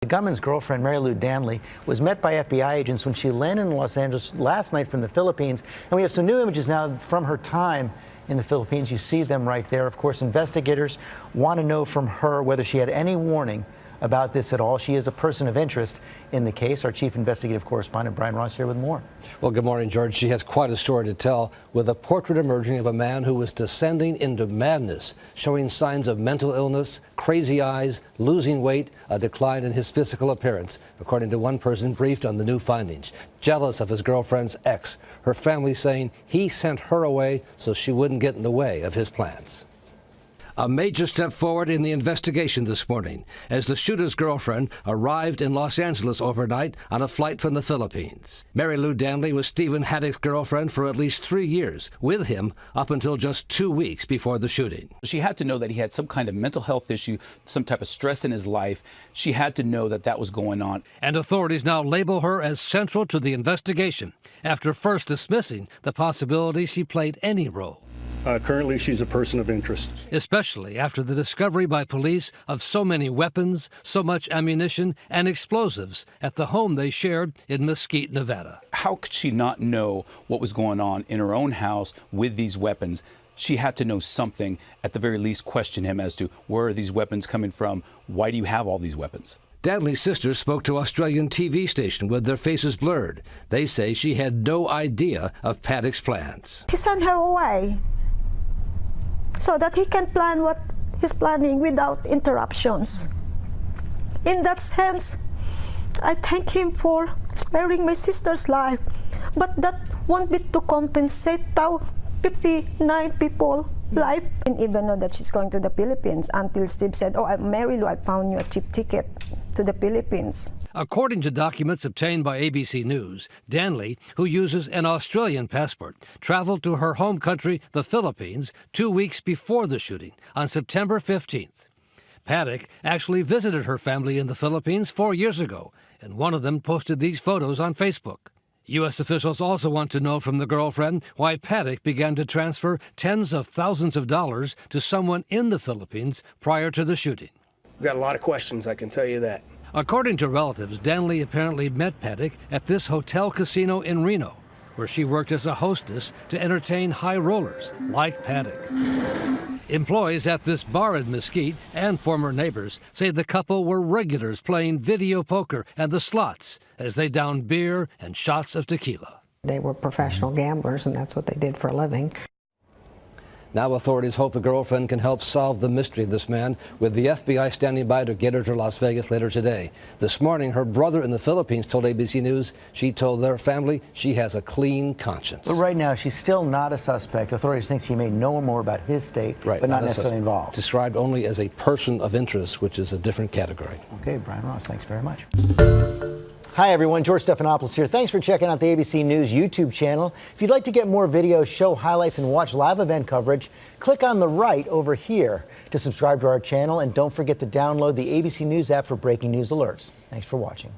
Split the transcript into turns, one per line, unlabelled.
The gunman's girlfriend, Marilou Danley, was met by FBI agents when she landed in Los Angeles last night from the Philippines. And we have some new images now from her time in the Philippines. You see them right there. Of course, investigators want to know from her whether she had any warning about this at all. She is a person of interest in the case. Our chief investigative correspondent, Brian Ross, here with more.
Well, good morning, George. She has quite a story to tell, with a portrait emerging of a man who was descending into madness, showing signs of mental illness, crazy eyes, losing weight, a decline in his physical appearance, according to one person briefed on the new findings. Jealous of his girlfriend's ex, her family saying he sent her away so she wouldn't get in the way of his plans. A major step forward in the investigation this morning as the shooter's girlfriend arrived in Los Angeles overnight on a flight from the Philippines. Marilou Danley was Stephen Paddock's girlfriend for at least 3 years, with him up until just 2 weeks before the shooting.
She had to know that he had some kind of mental health issue, some type of stress in his life. She had to know that that was going on.
And authorities now label her as central to the investigation after first dismissing the possibility she played any role.
Currently, she's a person of interest.
Especially after the discovery by police of so many weapons, so much ammunition, and explosives at the home they shared in Mesquite, Nevada.
How could she not know what was going on in her own house with these weapons? She had to know something, at the very least question him as to where are these weapons coming from? Why do you have all these weapons?
Danley's sisters spoke to Australian TV station with their faces blurred. They say she had no idea of Paddock's plans.
He sent her away so that he can plan what he's planning without interruptions. In that sense, I thank him for sparing my sister's life, but that won't be to compensate 59 people's life.
I didn't even know that she's going to the Philippines until Steve said, "Oh, Marilou, I found you a cheap ticket to the Philippines."
According to documents obtained by ABC News, Danley, who uses an Australian passport, traveled to her home country, the Philippines, 2 weeks before the shooting, on September 15th. Paddock actually visited her family in the Philippines 4 years ago, and one of them posted these photos on Facebook. U.S. officials also want to know from the girlfriend why Paddock began to transfer tens of thousands of dollars to someone in the Philippines prior to the shooting.
We've got a lot of questions, I can tell you that.
According to relatives, Danley apparently met Paddock at this hotel casino in Reno, where she worked as a hostess to entertain high rollers like Paddock. Employees at this bar in Mesquite and former neighbors say the couple were regulars playing video poker and the slots as they downed beer and shots of tequila.
They were professional gamblers, and that's what they did for a living.
Now authorities hope the girlfriend can help solve the mystery of this man, with the FBI standing by to get her to Las Vegas later today. This morning, her brother in the Philippines told ABC News she told their family she has a clean conscience.
But right now, she's still not a suspect. Authorities think she may know more about his state,
right,
but not necessarily involved.
Described only as a person of interest, which is a different category.
Okay, Brian Ross, thanks very much. Hi, everyone. George Stephanopoulos here. Thanks for checking out the ABC News YouTube channel. If you'd like to get more videos, show highlights, and watch live event coverage, click on the right over here to subscribe to our channel. And don't forget to download the ABC News app for breaking news alerts. Thanks for watching.